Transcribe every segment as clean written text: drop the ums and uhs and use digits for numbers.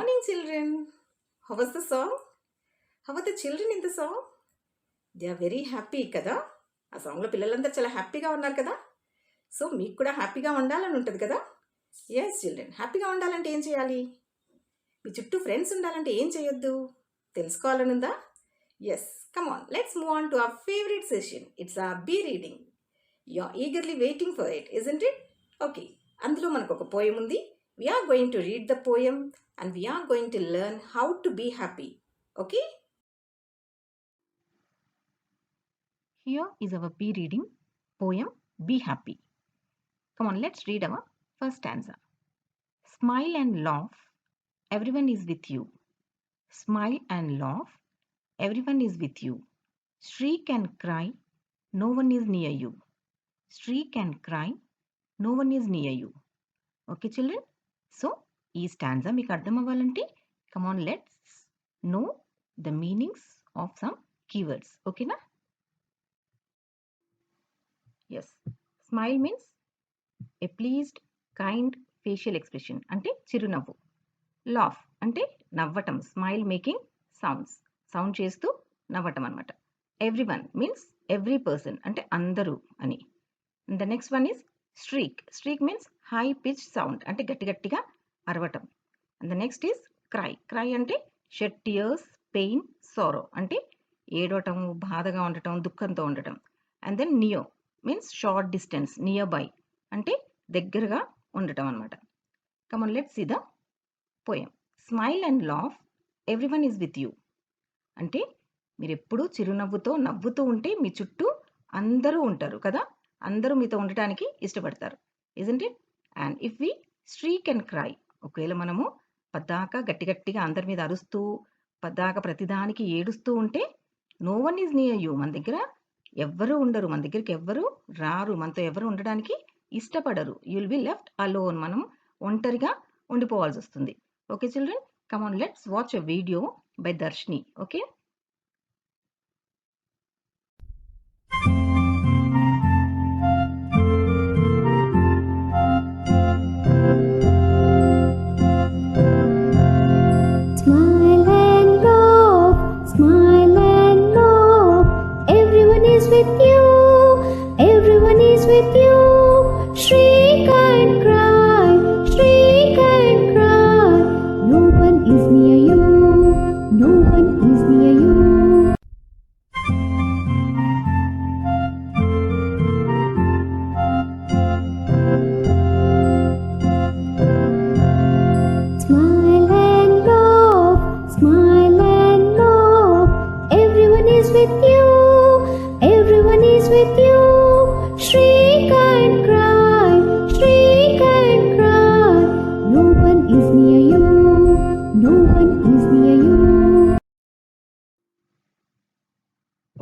morning, children. How was the song? How are the children in the song? They are very happy కదా. ఆ సాంగ్లో పిల్లలందరూ చాలా హ్యాపీగా ఉన్నారు కదా. సో మీకు కూడా హ్యాపీగా ఉండాలని ఉంటుంది కదా. ఎస్ చిల్డ్రన్, హ్యాపీగా ఉండాలంటే ఏం చేయాలి? మీ చుట్టూ ఫ్రెండ్స్ ఉండాలంటే ఏం చేయొద్దు? తెలుసుకోవాలని ఉందా? Yes, come on, let's move on to our favourite session. It's a B reading. You are eagerly waiting for it, isn't it? Okay, అందులో మనకు ఒక పోయం ఉంది. We are going to read the poem and we are going to learn how to be happy. Okay? Here is our P reading poem Be Happy. Come on, let's read our first stanza. Smile and laugh, everyone is with you. Smile and laugh, everyone is with you. Shriek and cry, no one is near you. Shriek and cry, no one is near you. Okay children? So, ee stanza meeku ardham avvalante, come on, let's know the meanings of some keywords. Okay na? Yes, smile means a pleased, kind facial expression ante చిరునవ్వు. Laugh ante నవ్వటం, smile making sound చేస్తూ నవ్వటం అన్నమాట. Everyone means every person ante అందరూ అని. And the next one is shriek means high pitched sound ante గట్టి గట్టిగా అరవటం. And the next is cry ante shed tears, pain, sorrow ante ఏడవటం, బాధగా ఉండటం, దుఃఖంతో ఉండటం. And then near means short distance, nearby అంటే దగ్గరగా ఉండటం అన్నమాట. Come on, let's see the poem. Smile and laugh, everyone is with you. అంటే మీరు ఎప్పుడూ చిరునవ్వుతో నవ్వుతూ ఉంటే మీ చుట్టూ అందరూ ఉంటారు కదా. అందరూ మీతో ఉండటానికి ఇష్టపడతారు, isn't it? And if we shriek and cry, ఒకవేళ మనము పద్దాక గట్టిగా అందరి మీద అరుస్తూ పద్దాక ప్రతిదానికి ఏడుస్తూ ఉంటే no one is near you, మన దగ్గర ఎవ్వరూ ఉండరు, మన దగ్గరికి ఎవ్వరూ రారు, మనతో ఎవరు ఉండడానికి ఇష్టపడరు. You will be left alone, మనం ఒంటరిగా ఉండిపోవాల్సి వస్తుంది. Okay children, come on, let's watch a video by Darshini. Okay,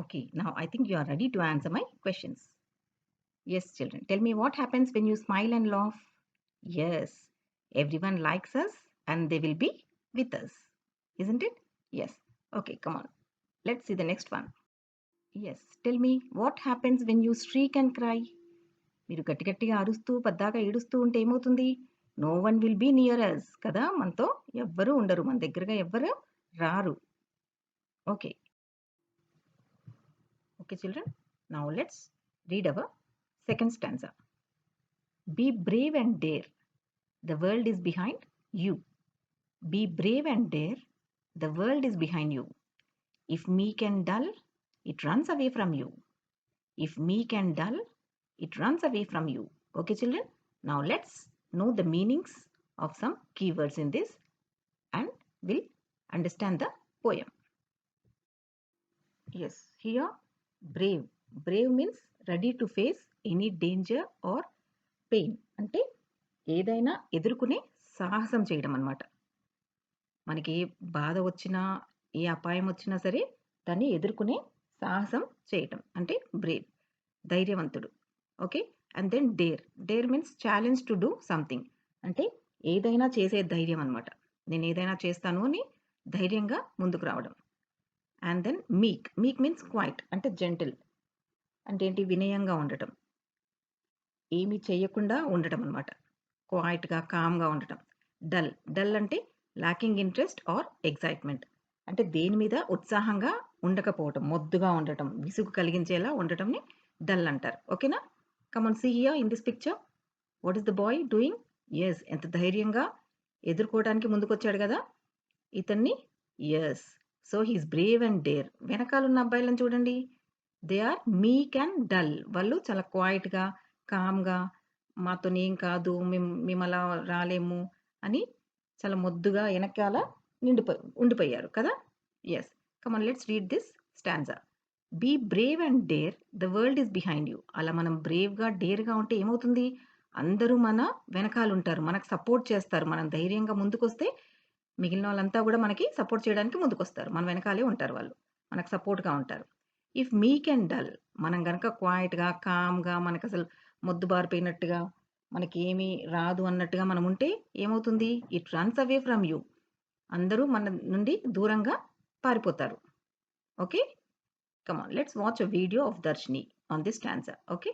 Okay, now I think you are ready to answer my questions. Yes, children, tell me what happens when you smile and laugh. Yes, everyone likes us and they will be with us, isn't it? Yes. Okay, come on. Let's see the next one. Yes, tell me what happens when you shriek and cry. మీరు గట్టిగా అరుస్తూ పద్దాక ఏడుస్తూ ఉంటే ఏమవుతుంది? No one will be near us కదా, మనతో ఎవ్వరూ ఉండరు, మన దగ్గరగా ఎవ్వరు రారు. Okay, children, now let's read our second stanza. Be brave and dare, the world is behind you. Be brave and dare, the world is behind you. If meek and dull, it runs away from you. If meek and dull, it runs away from you. Okay children, now let's know the meanings of some keywords in this and we'll understand the poem. Yes, here brave means ready to face any danger or pain అంటే ఏదైనా ఎదుర్కొనే సాహసం చేయడం అన్నమాట. మనకి ఏ బాధ వచ్చినా ఏ అపాయం వచ్చినా సరే దాన్ని ఎదుర్కొనే సాహసం చేయటం అంటే బ్రేవ్, ధైర్యవంతుడు. Okay, and then dare means challenge to do something అంటే ఏదైనా చేసే ధైర్యం అన్నమాట. నేను ఏదైనా చేస్తాను అని ధైర్యంగా ముందుకు రావడం. అండ్ దెన్ మీక్ మీన్స్ క్వైట్ అంటే జెంటిల్ అంటే ఏంటి, వినయంగా ఉండటం, ఏమీ చేయకుండా ఉండటం అనమాట, క్వైట్గా కామ్గా ఉండటం. డల్ అంటే లాకింగ్ ఇంట్రెస్ట్ ఆర్ ఎక్సైట్మెంట్. అంటే దేని మీద ఉత్సాహంగా ఉండకపోవటం, మొద్దుగా ఉండటం, విసుగు కలిగించేలా ఉండటంని డల్ అంటారు. ఓకేనా? Come on see here in this picture. What is the boy doing? Yes, ఎంత ధైర్యంగా ఎదుర్కోవడానికి ముందుకొచ్చాడు కదా ఇతన్ని. Yes, so he's brave and dare. వెనకాలన్న అబ్బాయిలను చూడండి, they are meek and dull. వాళ్ళు చాలా క్వైట్గా, కామ్గా, మాతోనేం కాదు, మేము అలా రాలేము అని చాలా మొద్దుగా వెనకాల ఉండిపోయారు కదా. Yes, come on let's read this stanza. Be brave and dare, the world is behind you. అలా మనం బ్రేవ్గా డేర్గా ఉంటే ఏమవుతుంది? అందరూ మన వెనకాల ఉంటారు, మనకు సపోర్ట్ చేస్తారు. మనం ధైర్యంగా ముందుకొస్తే మిగిలిన వాళ్ళంతా కూడా మనకి సపోర్ట్ చేయడానికి ముందుకొస్తారు. మన వెనకాలే ఉంటారు వాళ్ళు, మనకు సపోర్ట్గా ఉంటారు. ఇఫ్ మీక్ అండ్ డల్, మనం గనక క్వైట్గా, కామ్గా, మనకు అసలు మొద్దు బారిపోయినట్టుగా, మనకి ఏమీ రాదు అన్నట్టుగా మనం ఉంటే ఏమవుతుంది? It runs away from you. అందరూ మన నుండి దూరంగా పారిపోతారు. Okay, come on let's watch a video of Darshini on this stanza. Okay.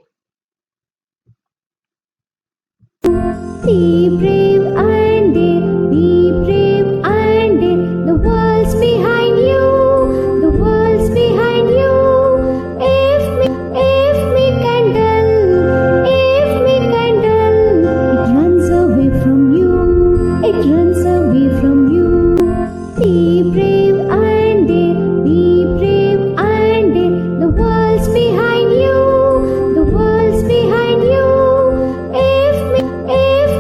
Be brave and dare, be brave and dare. The world's behind you, the world's behind you. If me can dull, if me can dull, it runs away from you, it runs away from you. Be brave and dare, be brave and dare. The world's behind you, the world's behind you. If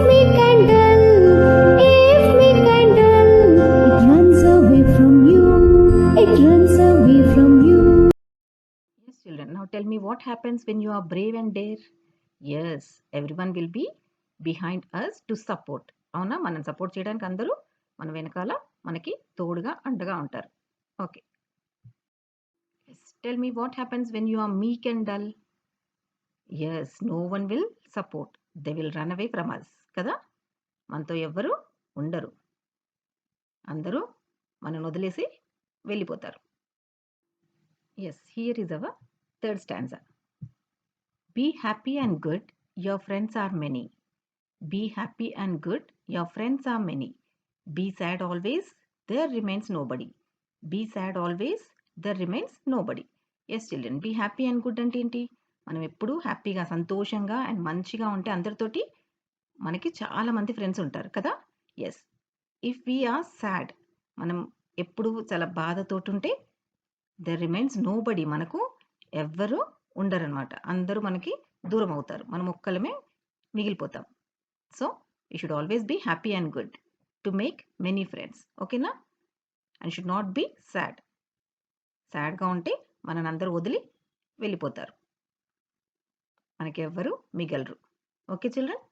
me can dull, if me can dull, it runs away from you, it runs away from you. Yes, children. Now tell me, what happens when you are brave and dare? Yes, everyone will be behind us to support. అవునా, మనం support చేయడానికి అందరూ మన వెనకాల మనకి తోడుగా అండగా ఉంటారు. Okay. Tell me, what happens when you are meek and dull? Yes, no one will support, they will run away from us. కదా, మనతో ఎవ్వరు ఉండరు, అందరూ మనల్ని వదిలేసి వెళ్ళిపోతారు. Yes, here is our third stanza. Be happy and good, your friends are many. Be happy and good, your friends are many. Be sad always, there remains nobody. Be sad always, there remains nobody. Yes children, be happy and good అంటే ఏంటి? మనం ఎప్పుడూ హ్యాపీగా, సంతోషంగా and మంచిగా ఉంటే అందరితోటి మనకి చాలా మంది ఫ్రెండ్స్ ఉంటారు కదా. Yes, if we are sad, మనం ఎప్పుడు చాలా బాధతోటి ఉంటే దెర్ రిమైన్స్ నో బడీ, మనకు ఎవ్వరూ ఉండరనమాట. అందరూ మనకి దూరం అవుతారు, మనం ఒక్కలమే మిగిలిపోతాం. So you should always be happy and good to make many friends. ఓకేనా? and should not be sad. సాడ్గా ఉంటే మనని అందరూ వదిలి వెళ్ళిపోతారు, మనకి ఎవ్వరు మిగలరు. Okay children,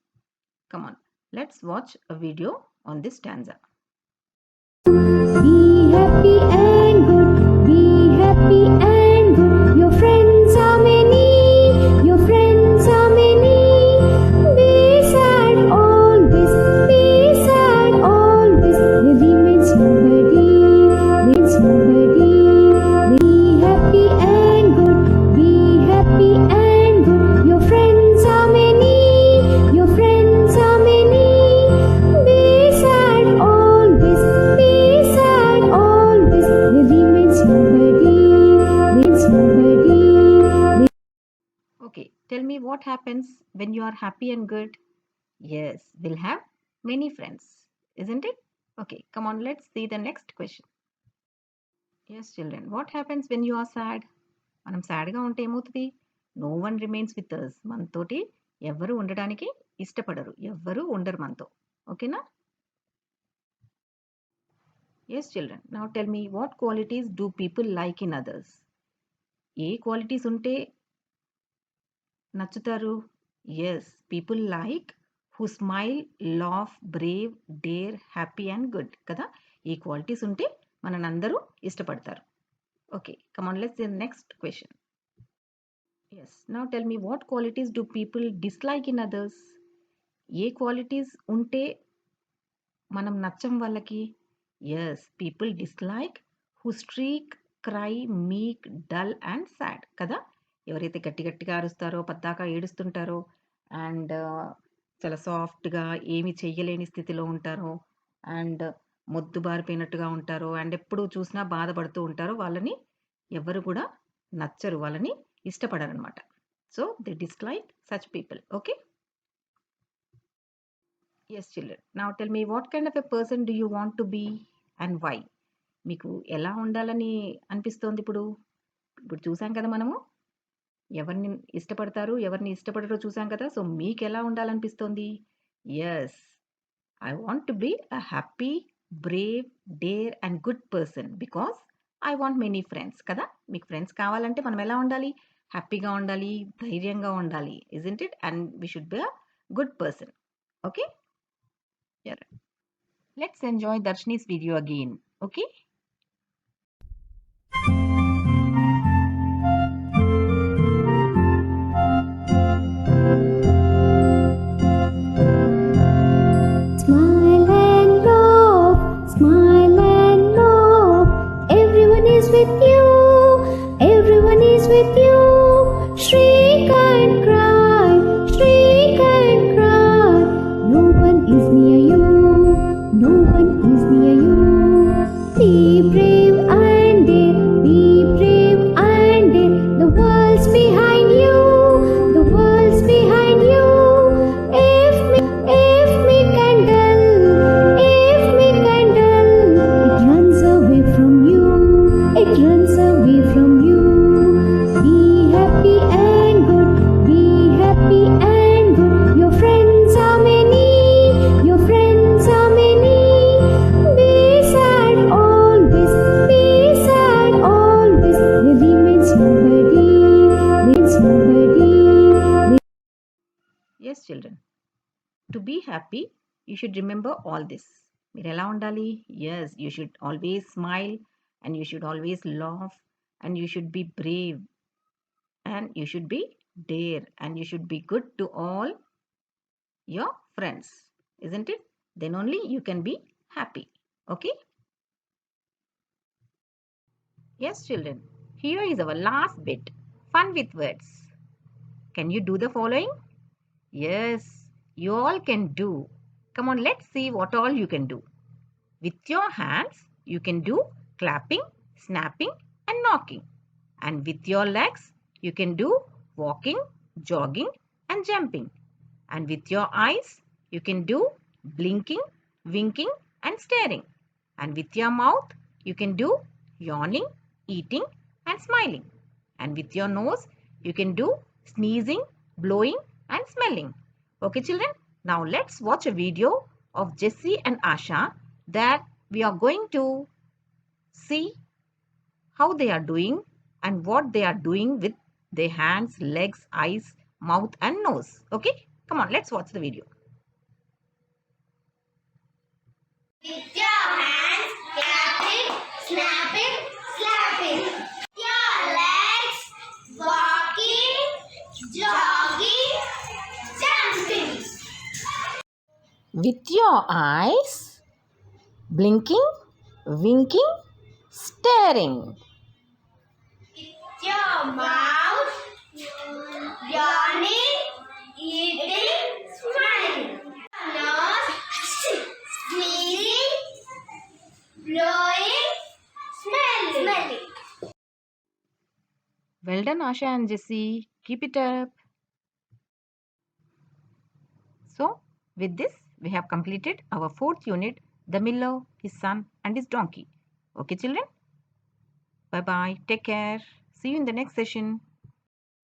come on let's watch a video on this stanza. Be happy and good, be happy and good. Your friends are many, your friends are many. Be sad always, be sad always. There remains nobody, there's nobody. Be happy and good, be happy and good. Your friends are many, your friends are many. Be sad always, be sad always. There remains nobody, there's nobody. Okay, tell me, what happens when you are happy and good? Yes, we'll have many friends, isn't it? Okay, come on, let's see the next question. Yes children, what happens when you are sad? మనం సాడ్గా ఉంటే ఏమవుతుంది? No one remains with us, మనతోటి ఎవ్వరు ఉండడానికి ఇష్టపడరు, ఎవ్వరు ఉండరు మనతో. ఓకేనా? Yes children, now tell me, what qualities do people like in others? ఏ క్వాలిటీస్ ఉంటే నచ్చుతారు? Yes, people like who smile, laugh, brave, dare, happy and good. కదా, ఈ క్వాలిటీస్ ఉంటే మనని అందరూ ఇష్టపడతారు. Okay, come on let's see the next question. Yes, now tell me, what qualities do people dislike in others? ఏ qualities ఉంటే మనం నచ్చం వాళ్ళకి? Yes, people dislike who streak, cry, meek, dull and sad. కదా, ఎవరైతే గట్టి గట్టిగా అరుస్తారో, పద్దాకా ఏడుస్తుంటారో, అండ్ చాలా సాఫ్ట్గా ఏమి చెయ్యలేని స్థితిలో ఉంటారో, అండ్ మొద్దుబారిపోయినట్టుగా ఉంటారో అండ్ ఎప్పుడు చూసినా బాధపడుతూ ఉంటారో వాళ్ళని ఎవరు కూడా నచ్చరు, వాళ్ళని ఇష్టపడరనమాట. So they dislike such people. Okay. Yes children, now tell me what kind of a person do you want to be and why? మీకు ఎలా ఉండాలని అనిపిస్తోంది ఇప్పుడు? ఇప్పుడు చూసాం కదా మనము ఎవరిని ఇష్టపడతారు, ఎవరిని ఇష్టపడరో చూసాం కదా. సో మీకు ఎలా ఉండాలనిపిస్తోంది? Yes, I want to be a happy, brave, dare and good person because I want many friends కదా. మీకు ఫ్రెండ్స్ కావాలంటే మనం ఎలా ఉండాలి? హ్యాపీగా ఉండాలి, ధైర్యంగా ఉండాలి, isn't it? And we should be a good person. Okay? Yeah. Let's enjoy Darshini's video again. Okay? Smile and laugh, smile and laugh. Everyone is with you, everyone is with you. Shriek and cry, shriek and cry. No one is near you, no one is near you. Be brave and dare, be brave and dare. The world's behind you, the world's behind you. If me candle, if me candle, it runs away from you, it runs away from you. Be happy and good, be happy and good. Your friends are many, your friends are many. Be sad always, be sad always. There remains nobody, there's nobody. Yes children, to be happy you should remember all this. మీరు ఎలా ఉండాలి? Yes, you should always smile and you should always laugh and you should be brave and you should be dare and you should be good to all your friends, isn't it? Then only you can be happy. Okay? Yes children, here is our last bit, fun with words. Can you do the following? Yes, you all can do. Come on, let's see what all you can do. With your hands, you can do clapping, snapping and knocking. And with your legs, you can do walking, jogging and jumping. And with your eyes, you can do blinking, winking and staring. And with your mouth, you can do yawning, eating and smiling. And with your nose, you can do sneezing, blowing and smelling. Okay children, now let's watch a video of Jessie and Asha that we are going to see how they are doing and what they are doing with their hands, legs, eyes, mouth and nose. Okay, come on, let's watch the video. With your hands, clapping, snapping, slapping. Your legs, walking, jogging, jumping. With your eyes, blinking, winking, staring. With your mouth, yawning, eating, smiling. Nose, sneezing, blowing, smelling. Well done Asha and Jessie, keep it up. So with this we have completed our 4th unit, the miller, his son and his donkey. Okay children, bye bye, take care, see you in the next session.